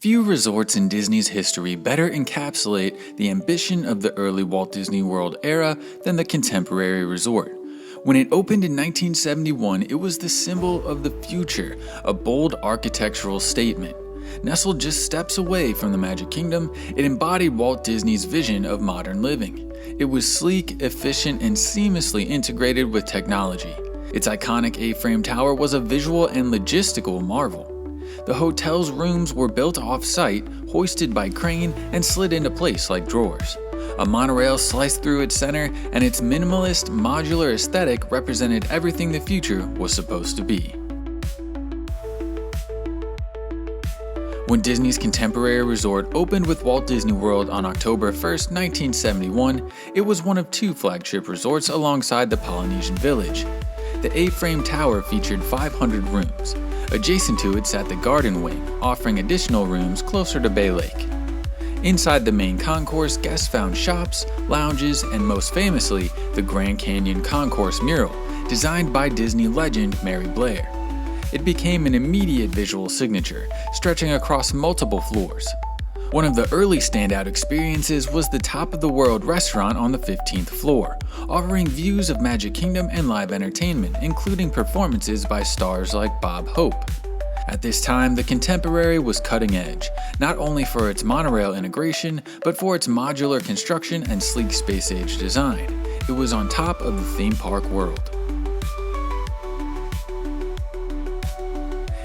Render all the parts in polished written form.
Few resorts in Disney's history better encapsulate the ambition of the early Walt Disney World era than the Contemporary Resort. When it opened in 1971, it was the symbol of the future, a bold architectural statement. Nestled just steps away from the Magic Kingdom, it embodied Walt Disney's vision of modern living. It was sleek, efficient, and seamlessly integrated with technology. Its iconic A-frame tower was a visual and logistical marvel. The hotel's rooms were built off-site, hoisted by crane, and slid into place like drawers. A monorail sliced through its center, and its minimalist, modular aesthetic represented everything the future was supposed to be. When Disney's Contemporary Resort opened with Walt Disney World on October 1, 1971, it was one of two flagship resorts alongside the Polynesian Village. The A-frame tower featured 500 rooms. Adjacent to it sat the Garden Wing, offering additional rooms closer to Bay Lake. Inside the main concourse, guests found shops, lounges, and most famously, the Grand Canyon Concourse mural, designed by Disney legend Mary Blair. It became an immediate visual signature, stretching across multiple floors. One of the early standout experiences was the Top of the World restaurant on the 15th floor, offering views of Magic Kingdom and live entertainment, including performances by stars like Bob Hope. At this time, the Contemporary was cutting edge, not only for its monorail integration, but for its modular construction and sleek space-age design. It was on top of the theme park world.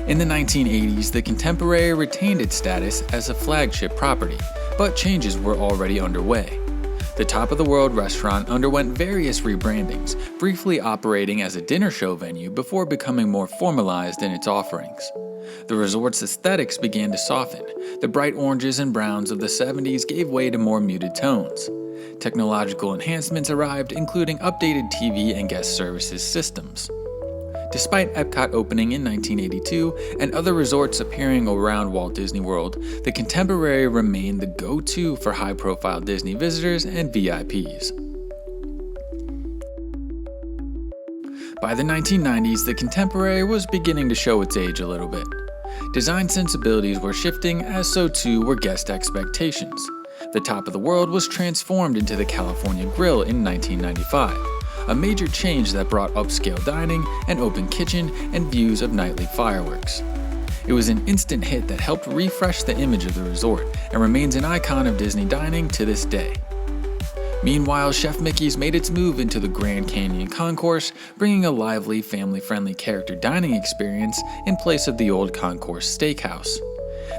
In the 1980s, the Contemporary retained its status as a flagship property, but changes were already underway. The Top of the World restaurant underwent various rebrandings, briefly operating as a dinner show venue before becoming more formalized in its offerings. The resort's aesthetics began to soften. The bright oranges and browns of the 70s gave way to more muted tones. Technological enhancements arrived, including updated TV and guest services systems. Despite Epcot opening in 1982 and other resorts appearing around Walt Disney World, the Contemporary remained the go-to for high-profile Disney visitors and VIPs. By the 1990s, the Contemporary was beginning to show its age a little bit. Design sensibilities were shifting, as so too were guest expectations. The Top of the World was transformed into the California Grill in 1995. A major change that brought upscale dining, an open kitchen, and views of nightly fireworks. It was an instant hit that helped refresh the image of the resort and remains an icon of Disney dining to this day. Meanwhile, Chef Mickey's made its move into the Grand Canyon Concourse, bringing a lively, family-friendly character dining experience in place of the old Concourse Steakhouse.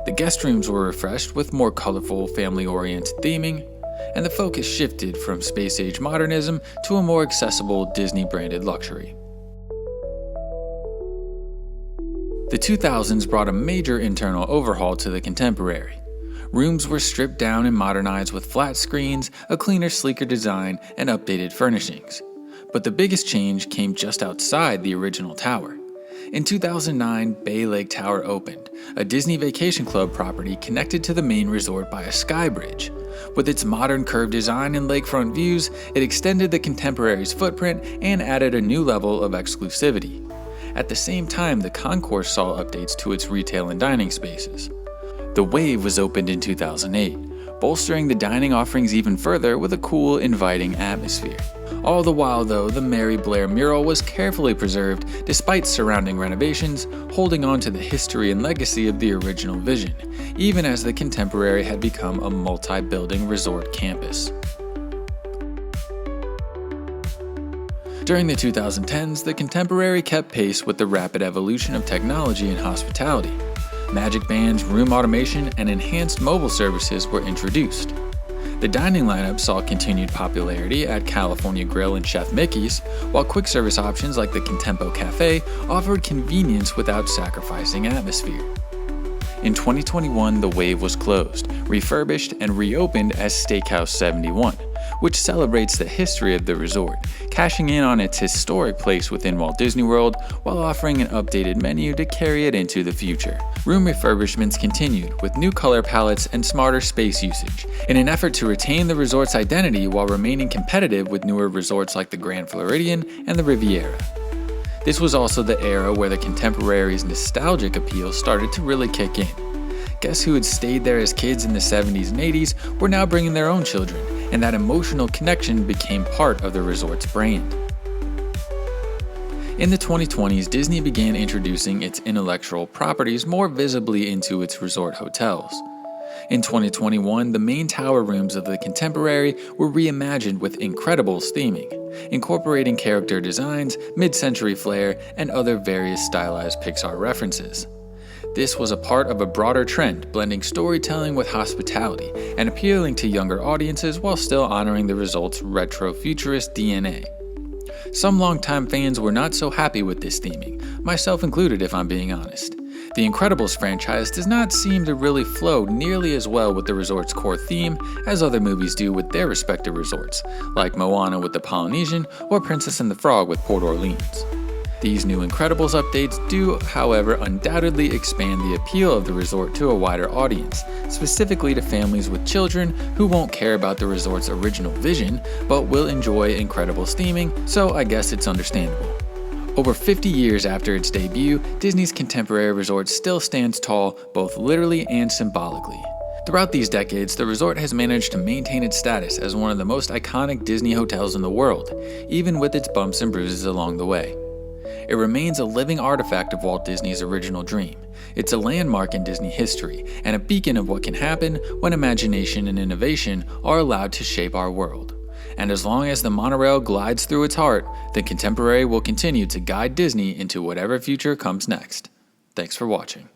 The guest rooms were refreshed with more colorful, family-oriented theming, and the focus shifted from space-age modernism to a more accessible Disney-branded luxury. The 2000s brought a major internal overhaul to the Contemporary. Rooms were stripped down and modernized with flat screens, a cleaner, sleeker design, and updated furnishings. But the biggest change came just outside the original tower. In 2009, Bay Lake Tower opened, a Disney Vacation Club property connected to the main resort by a sky bridge. With its modern curved design and lakefront views, it extended the Contemporary's footprint and added a new level of exclusivity. At the same time, the concourse saw updates to its retail and dining spaces. The Wave was opened in 2008, bolstering the dining offerings even further with a cool, inviting atmosphere. All the while, though, the Mary Blair mural was carefully preserved despite surrounding renovations, holding on to the history and legacy of the original vision, even as the Contemporary had become a multi-building resort campus. During the 2010s, the Contemporary kept pace with the rapid evolution of technology and hospitality. Magic bands, room automation, and enhanced mobile services were introduced. The dining lineup saw continued popularity at California Grill and Chef Mickey's, while quick service options like the Contempo Cafe offered convenience without sacrificing atmosphere. In 2021, the Wave was closed, refurbished, and reopened as Steakhouse 71, which celebrates the history of the resort, cashing in on its historic place within Walt Disney World while offering an updated menu to carry it into the future. Room refurbishments continued with new color palettes and smarter space usage, in an effort to retain the resort's identity while remaining competitive with newer resorts like the Grand Floridian and the Riviera. This was also the era where the Contemporary's nostalgic appeal started to really kick in. Guests who had stayed there as kids in the 70s and 80s were now bringing their own children, and that emotional connection became part of the resort's brand. In the 2020s, Disney began introducing its intellectual properties more visibly into its resort hotels. In 2021, the main tower rooms of the Contemporary were reimagined with Incredibles theming, incorporating character designs, mid-century flair, and other various stylized Pixar references. This was a part of a broader trend, blending storytelling with hospitality and appealing to younger audiences while still honoring the resort's retro-futurist DNA. Some longtime fans were not so happy with this theming, myself included if I'm being honest. The Incredibles franchise does not seem to really flow nearly as well with the resort's core theme as other movies do with their respective resorts, like Moana with the Polynesian or Princess and the Frog with Port Orleans. These new Incredibles updates do, however, undoubtedly expand the appeal of the resort to a wider audience, specifically to families with children who won't care about the resort's original vision, but will enjoy Incredibles theming, so I guess it's understandable. Over 50 years after its debut, Disney's Contemporary Resort still stands tall, both literally and symbolically. Throughout these decades, the resort has managed to maintain its status as one of the most iconic Disney hotels in the world, even with its bumps and bruises along the way. It remains a living artifact of Walt Disney's original dream. It's a landmark in Disney history, and a beacon of what can happen when imagination and innovation are allowed to shape our world. And as long as the monorail glides through its heart, the Contemporary will continue to guide Disney into whatever future comes next. Thanks for watching.